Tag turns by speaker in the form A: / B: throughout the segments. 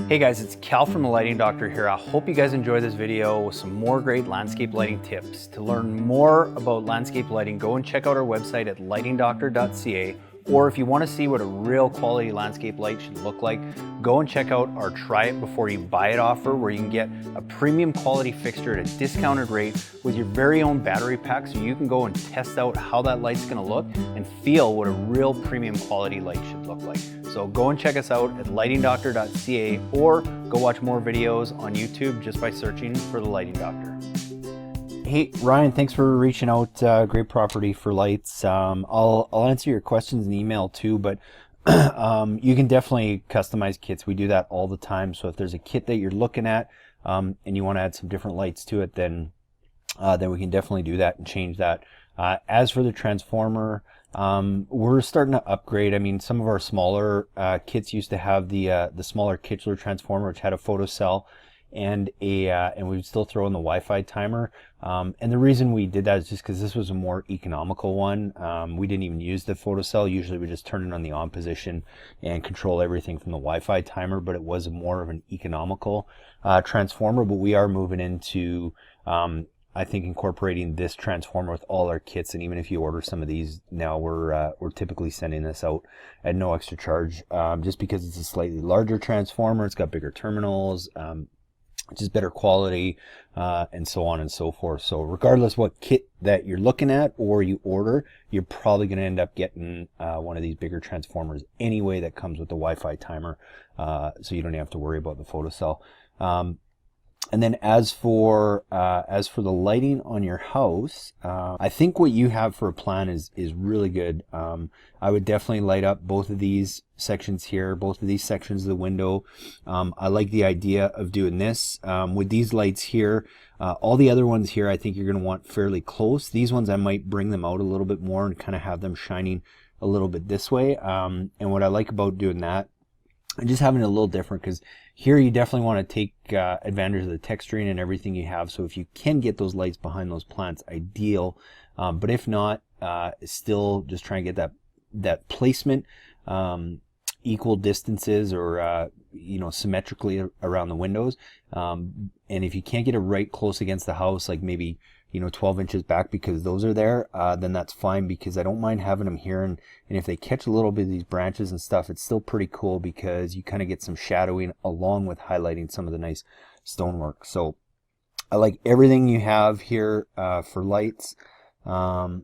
A: Hey guys, it's Cal from the Lighting Doctor here. I hope you guys enjoy this video with some more great landscape lighting tips. To learn more about landscape lighting, go and check out our website at lightingdoctor.ca, or if you want to see what a real quality landscape light should look like, go and check out our Try It Before You Buy It offer, where you can get a premium quality fixture at a discounted rate with your very own battery pack, so you can go and test out how that light's going to look and feel what a real premium quality light should look like. So go and check us out at lightingdoctor.ca, or go watch more videos on YouTube just by searching for the Lighting Doctor. Hey Ryan, thanks for reaching out. Great property for lights. I'll answer your questions in email too, but you can definitely customize kits. We do that all the time. So if there's a kit that you're looking at and you want to add some different lights to it, then we can definitely do that and change that. As for the transformer, we're starting to upgrade. I mean, some of our smaller kits used to have the smaller Kitchener transformer, which had a photocell and we would still throw in the Wi-Fi timer. And the reason we did that is just because this was a more economical one. We didn't even use the photocell. Usually we just turn it on the on position and control everything from the Wi-Fi timer, but it was more of an economical transformer. But we are moving into I think incorporating this transformer with all our kits, and even if you order some of these now, we're typically sending this out at no extra charge, just because it's a slightly larger transformer. It's got bigger terminals, which is better quality, and so on and so forth. So regardless what kit that you're looking at or you order, you're probably going to end up getting one of these bigger transformers anyway that comes with the Wi-Fi timer, so you don't have to worry about the photocell. And then as for the lighting on your house, I think what you have for a plan is really good. I would definitely light up both of these sections here, both of these sections of the window. I like the idea of doing this with these lights here. All the other ones here, I think you're going to want fairly close. These ones I might bring them out a little bit more and kind of have them shining a little bit this way. And what I like about doing that, and just having it a little different, because here you definitely want to take advantage of the texturing and everything you have. So if you can get those lights behind those plants, ideal. But if not, still just try and get that placement equal distances, or symmetrically around the windows. And if you can't get it right close against the house, like maybe 12 inches back, because those are there, then that's fine, because I don't mind having them here, and if they catch a little bit of these branches and stuff, it's still pretty cool, because you kind of get some shadowing along with highlighting some of the nice stonework. So I like everything you have here for lights. I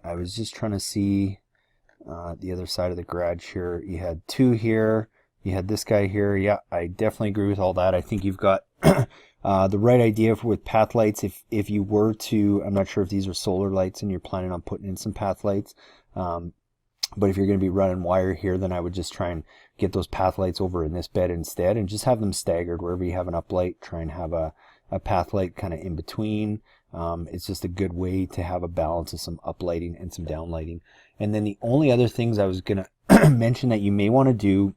A: was just trying to see the other side of the garage here. You had two here, you had this guy here. Yeah, I definitely agree with all that. I think you've got the right idea with path lights. If you were to, I'm not sure if these are solar lights and you're planning on putting in some path lights, but if you're going to be running wire here, then I would just try and get those path lights over in this bed instead, and just have them staggered. Wherever you have an uplight, try and have a path light kind of in between. It's just a good way to have a balance of some uplighting and some downlighting. And then the only other things I was going to mention that you may want to do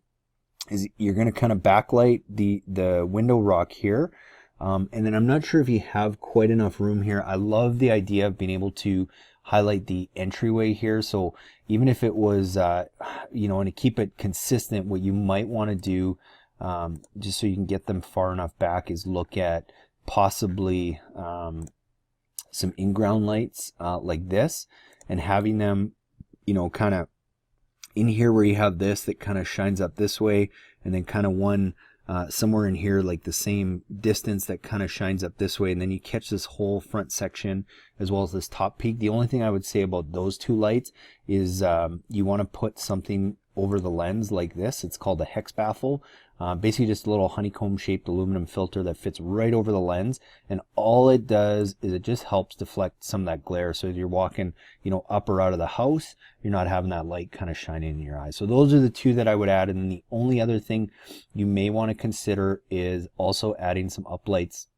A: is you're going to kind of backlight the window rock here. And then I'm not sure if you have quite enough room here. I love the idea of being able to highlight the entryway here. So even if it was, and to keep it consistent, what you might want to do, just so you can get them far enough back, is look at possibly some in-ground lights like this, and having them, kind of in here where you have this that kind of shines up this way, and then kind of one somewhere in here, like the same distance, that kind of shines up this way, and then you catch this whole front section as well as this top peak. The only thing I would say about those two lights is you want to put something over the lens like this. It's called a hex baffle. Basically just a little honeycomb shaped aluminum filter that fits right over the lens, and all it does is it just helps deflect some of that glare. So if you're walking up or out of the house, you're not having that light kind of shining in your eyes. So those are the two that I would add. And then the only other thing you may want to consider is also adding some uplights,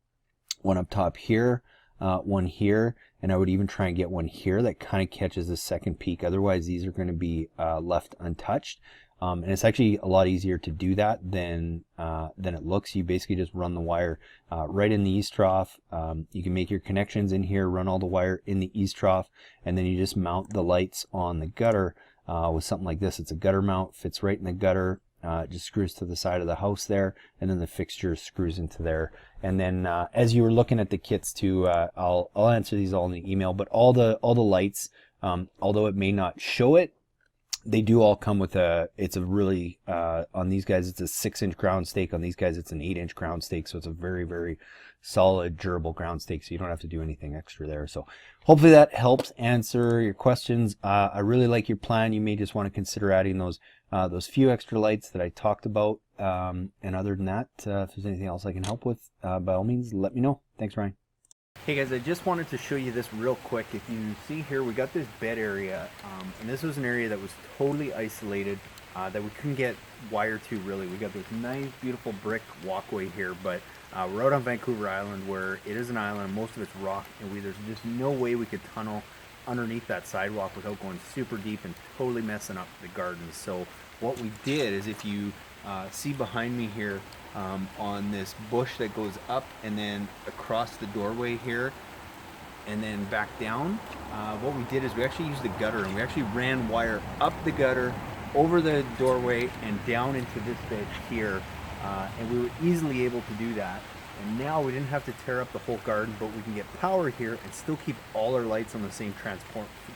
A: one up top here, one here, and I would even try and get one here that kind of catches the second peak. Otherwise these are going to be left untouched. And it's actually a lot easier to do that than it looks. You basically just run the wire right in the east trough. You can make your connections in here, run all the wire in the east trough, and then you just mount the lights on the gutter with something like this. It's a gutter mount, fits right in the gutter.
B: just screws to the side of the house there, and then the fixture screws into there. And then as you were looking at the kits too, I'll answer these all in the email, but all the lights, although it may not show it, they do all come with it's a really, on these guys, it's a 6-inch ground stake. On these guys, it's an 8-inch ground stake. So it's a very, very solid, durable ground stake. So you don't have to do anything extra there. So hopefully that helps answer your questions. I really like your plan. You may just want to consider adding those few extra lights that I talked about. And other than that, if there's anything else I can help with, by all means, let me know. Thanks, Ryan.
A: Hey guys, I just wanted to show you this real quick. If you see here, we got this bed area, and this was an area that was totally isolated, that we couldn't get wire to really. We got this nice, beautiful brick walkway here, but we're out on Vancouver Island where it is an island and most of it's rock, and there's just no way we could tunnel underneath that sidewalk without going super deep and totally messing up the gardens. So what we did is, if you see behind me here, on this bush that goes up and then across the doorway here and then back down, what we did is we actually used the gutter, and we actually ran wire up the gutter, over the doorway, and down into this bed here, and we were easily able to do that. And now we didn't have to tear up the whole garden, but we can get power here and still keep all our lights on the same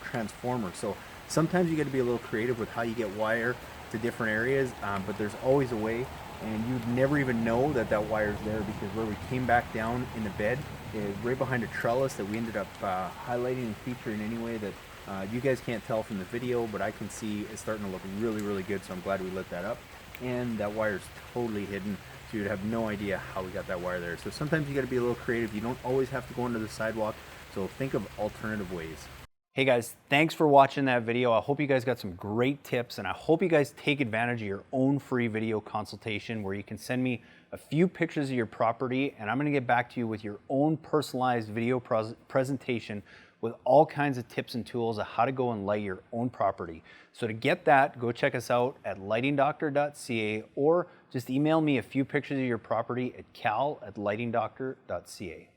A: transformer. So sometimes you got to be a little creative with how you get wire to different areas, but there's always a way. And you'd never even know that that wire's there, because where we came back down in the bed is right behind a trellis that we ended up highlighting and featuring anyway, that you guys can't tell from the video, but I can see it's starting to look really, really good. So I'm glad we lit that up. And that wire's totally hidden, so you'd have no idea how we got that wire there. So sometimes you got to be a little creative. You don't always have to go under the sidewalk, so think of alternative ways. Hey guys, thanks for watching that video. I hope you guys got some great tips, and I hope you guys take advantage of your own free video consultation where you can send me a few pictures of your property, and I'm gonna get back to you with your own personalized video presentation with all kinds of tips and tools of how to go and light your own property. So to get that, go check us out at lightingdoctor.ca, or just email me a few pictures of your property at cal@lightingdoctor.ca.